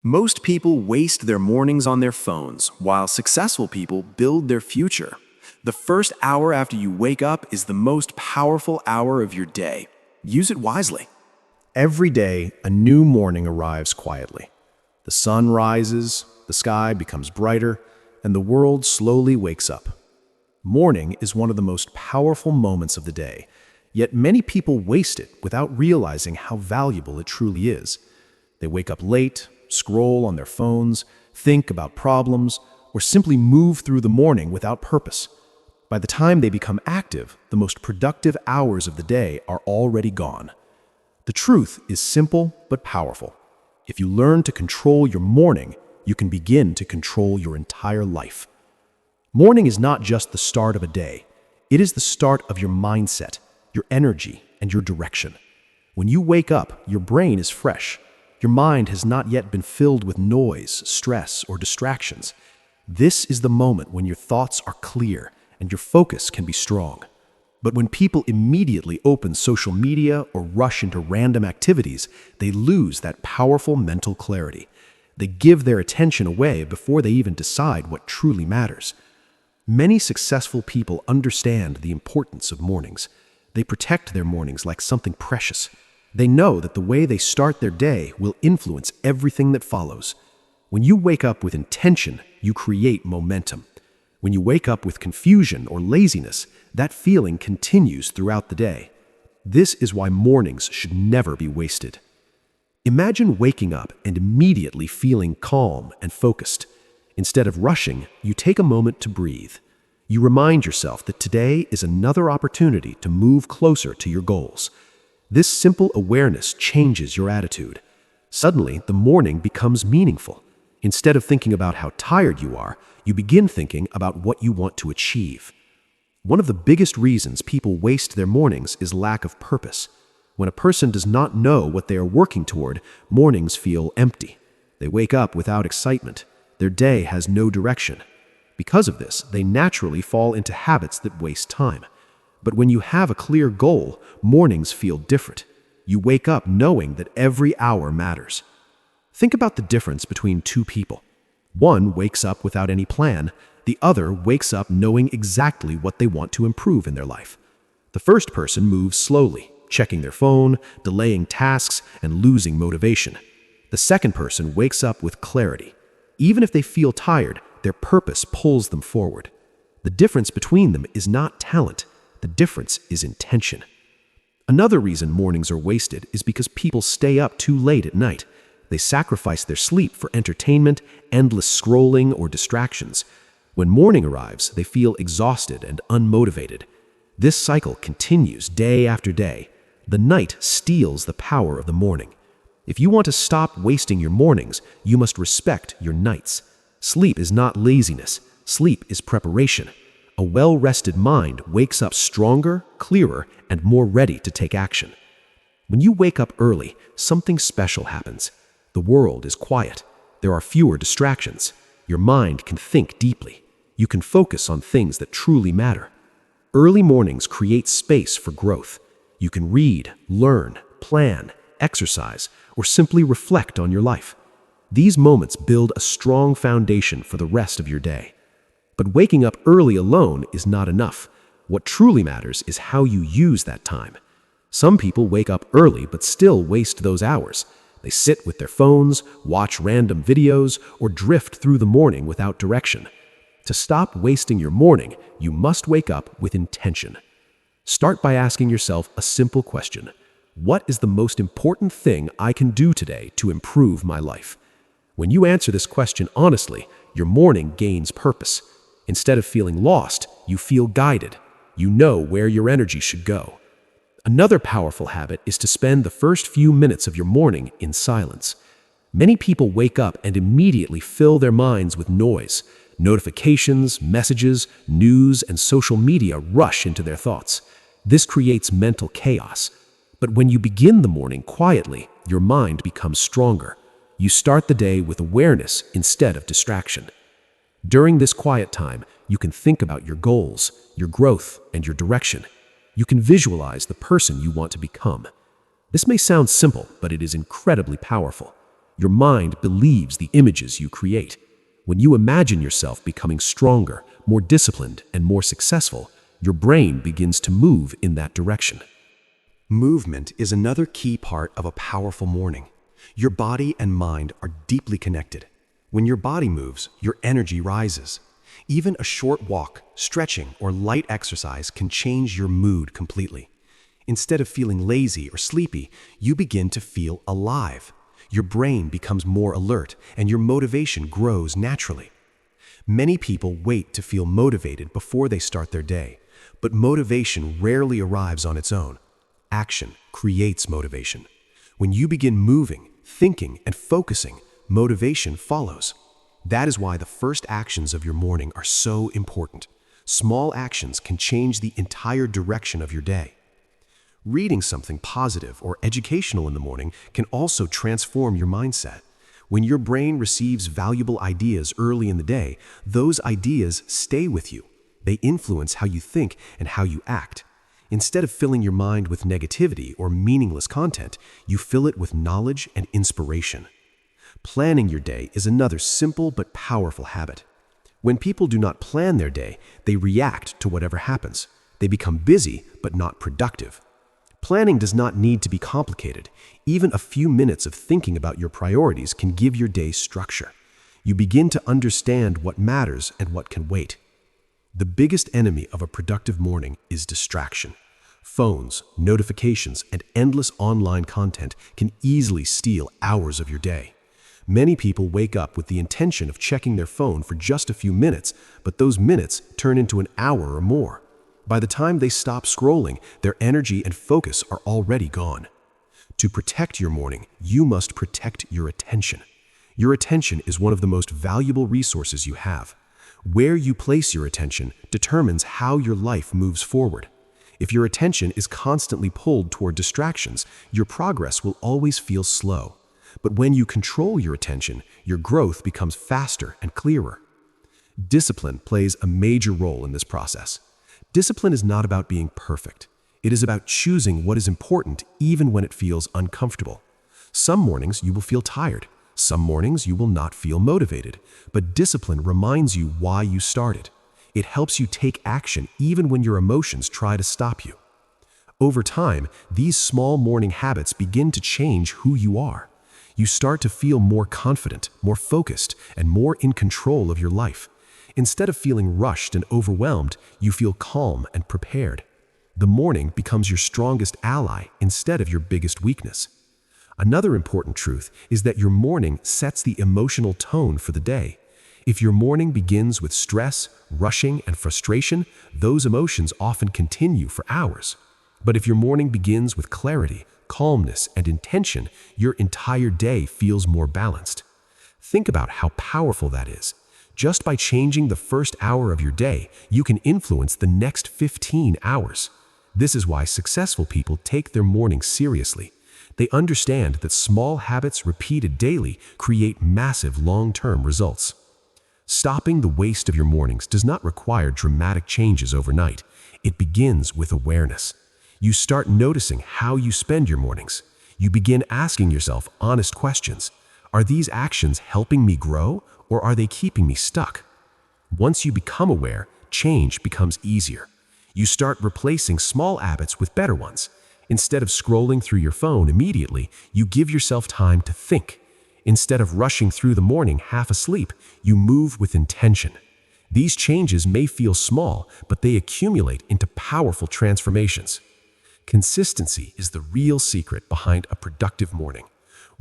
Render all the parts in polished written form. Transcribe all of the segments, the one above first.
Most people waste their mornings on their phones, while successful people build their future. The first hour after you wake up is the most powerful hour of your day. Use it wisely. Every day, a new morning arrives quietly. The sun rises, the sky becomes brighter, and the world slowly wakes up. Morning is one of the most powerful moments of the day, yet many people waste it without realizing how valuable it truly is. They wake up late, scroll on their phones, think about problems, or simply move through the morning without purpose. By the time they become active, the most productive hours of the day are already gone. The truth is simple but powerful. If you learn to control your morning, you can begin to control your entire life. Morning is not just the start of a day. It is the start of your mindset, your energy, and your direction. When you wake up, your brain is fresh. Your mind has not yet been filled with noise, stress, or distractions. This is the moment when your thoughts are clear and your focus can be strong. But when people immediately open social media or rush into random activities, they lose that powerful mental clarity. They give their attention away before they even decide what truly matters. Many successful people understand the importance of mornings. They protect their mornings like something precious. They know that the way they start their day will influence everything that follows. When you wake up with intention, you create momentum. When you wake up with confusion or laziness, that feeling continues throughout the day. This is why mornings should never be wasted. Imagine waking up and immediately feeling calm and focused. Instead of rushing, you take a moment to breathe. You remind yourself that today is another opportunity to move closer to your goals. This simple awareness changes your attitude. Suddenly, the morning becomes meaningful. Instead of thinking about how tired you are, you begin thinking about what you want to achieve. One of the biggest reasons people waste their mornings is lack of purpose. When a person does not know what they are working toward, mornings feel empty. They wake up without excitement. Their day has no direction. Because of this, they naturally fall into habits that waste time. But when you have a clear goal, mornings feel different. You wake up knowing that every hour matters. Think about the difference between two people. One wakes up without any plan. The other wakes up knowing exactly what they want to improve in their life. The first person moves slowly, checking their phone, delaying tasks, and losing motivation. The second person wakes up with clarity. Even if they feel tired, their purpose pulls them forward. The difference between them is not talent. The difference is intention. Another reason mornings are wasted is because people stay up too late at night. They sacrifice their sleep for entertainment, endless scrolling, or distractions. When morning arrives, they feel exhausted and unmotivated. This cycle continues day after day. The night steals the power of the morning. If you want to stop wasting your mornings, you must respect your nights. Sleep is not laziness. Sleep is preparation. A well-rested mind wakes up stronger, clearer, and more ready to take action. When you wake up early, something special happens. The world is quiet. There are fewer distractions. Your mind can think deeply. You can focus on things that truly matter. Early mornings create space for growth. You can read, learn, plan, exercise, or simply reflect on your life. These moments build a strong foundation for the rest of your day. But waking up early alone is not enough. What truly matters is how you use that time. Some people wake up early but still waste those hours. They sit with their phones, watch random videos, or drift through the morning without direction. To stop wasting your morning, you must wake up with intention. Start by asking yourself a simple question. What is the most important thing I can do today to improve my life? When you answer this question honestly, your morning gains purpose. Instead of feeling lost, you feel guided. You know where your energy should go. Another powerful habit is to spend the first few minutes of your morning in silence. Many people wake up and immediately fill their minds with noise. Notifications, messages, news, and social media rush into their thoughts. This creates mental chaos. But when you begin the morning quietly, your mind becomes stronger. You start the day with awareness instead of distraction. During this quiet time, you can think about your goals, your growth, and your direction. You can visualize the person you want to become. This may sound simple, but it is incredibly powerful. Your mind believes the images you create. When you imagine yourself becoming stronger, more disciplined, and more successful, your brain begins to move in that direction. Movement is another key part of a powerful morning. Your body and mind are deeply connected. When your body moves, your energy rises. Even a short walk, stretching, or light exercise can change your mood completely. Instead of feeling lazy or sleepy, you begin to feel alive. Your brain becomes more alert, and your motivation grows naturally. Many people wait to feel motivated before they start their day, but motivation rarely arrives on its own. Action creates motivation. When you begin moving, thinking, and focusing, motivation follows. That is why the first actions of your morning are so important. Small actions can change the entire direction of your day. Reading something positive or educational in the morning can also transform your mindset. When your brain receives valuable ideas early in the day, those ideas stay with you. They influence how you think and how you act. Instead of filling your mind with negativity or meaningless content, you fill it with knowledge and inspiration. Planning your day is another simple but powerful habit. When people do not plan their day, they react to whatever happens. They become busy but not productive. Planning does not need to be complicated. Even a few minutes of thinking about your priorities can give your day structure. You begin to understand what matters and what can wait. The biggest enemy of a productive morning is distraction. Phones, notifications, and endless online content can easily steal hours of your day. Many people wake up with the intention of checking their phone for just a few minutes, but those minutes turn into an hour or more. By the time they stop scrolling, their energy and focus are already gone. To protect your morning, you must protect your attention. Your attention is one of the most valuable resources you have. Where you place your attention determines how your life moves forward. If your attention is constantly pulled toward distractions, your progress will always feel slow. But when you control your attention, your growth becomes faster and clearer. Discipline plays a major role in this process. Discipline is not about being perfect. It is about choosing what is important even when it feels uncomfortable. Some mornings you will feel tired. Some mornings you will not feel motivated. But discipline reminds you why you started. It helps you take action even when your emotions try to stop you. Over time, these small morning habits begin to change who you are. You start to feel more confident, more focused, and more in control of your life. Instead of feeling rushed and overwhelmed, you feel calm and prepared. The morning becomes your strongest ally instead of your biggest weakness. Another important truth is that your morning sets the emotional tone for the day. If your morning begins with stress, rushing, and frustration, those emotions often continue for hours. But if your morning begins with clarity, calmness, and intention, your entire day feels more balanced. Think about how powerful that is. Just by changing the first hour of your day, you can influence the next 15 hours. This is why successful people take their mornings seriously. They understand that small habits repeated daily create massive long-term results. Stopping the waste of your mornings does not require dramatic changes overnight. It begins with awareness. You start noticing how you spend your mornings. You begin asking yourself honest questions. Are these actions helping me grow, or are they keeping me stuck? Once you become aware, change becomes easier. You start replacing small habits with better ones. Instead of scrolling through your phone immediately, you give yourself time to think. Instead of rushing through the morning half asleep, you move with intention. These changes may feel small, but they accumulate into powerful transformations. Consistency is the real secret behind a productive morning.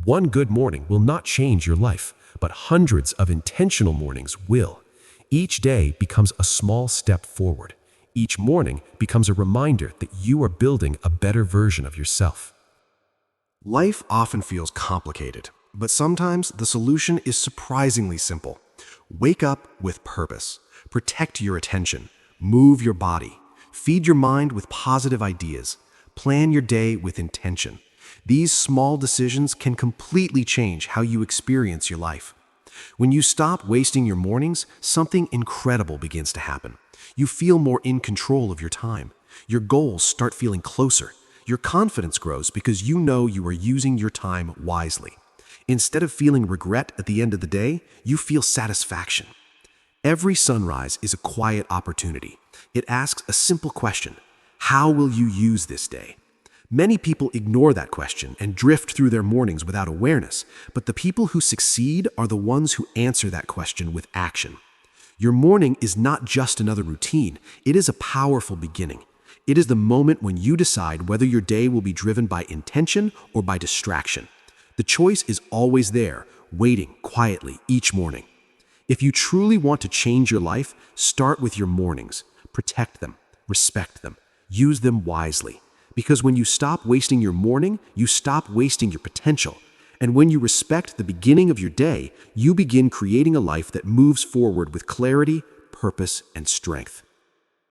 One good morning will not change your life, but hundreds of intentional mornings will. Each day becomes a small step forward. Each morning becomes a reminder that you are building a better version of yourself. Life often feels complicated, but sometimes the solution is surprisingly simple. Wake up with purpose. Protect your attention. Move your body. Feed your mind with positive ideas. Plan your day with intention. These small decisions can completely change how you experience your life. When you stop wasting your mornings, something incredible begins to happen. You feel more in control of your time. Your goals start feeling closer. Your confidence grows because you know you are using your time wisely. Instead of feeling regret at the end of the day, you feel satisfaction. Every sunrise is a quiet opportunity. It asks a simple question: how will you use this day? Many people ignore that question and drift through their mornings without awareness, but the people who succeed are the ones who answer that question with action. Your morning is not just another routine, it is a powerful beginning. It is the moment when you decide whether your day will be driven by intention or by distraction. The choice is always there, waiting quietly each morning. If you truly want to change your life, start with your mornings. Protect them, respect them, use them wisely. Because when you stop wasting your morning, you stop wasting your potential. And when you respect the beginning of your day, you begin creating a life that moves forward with clarity, purpose, and strength.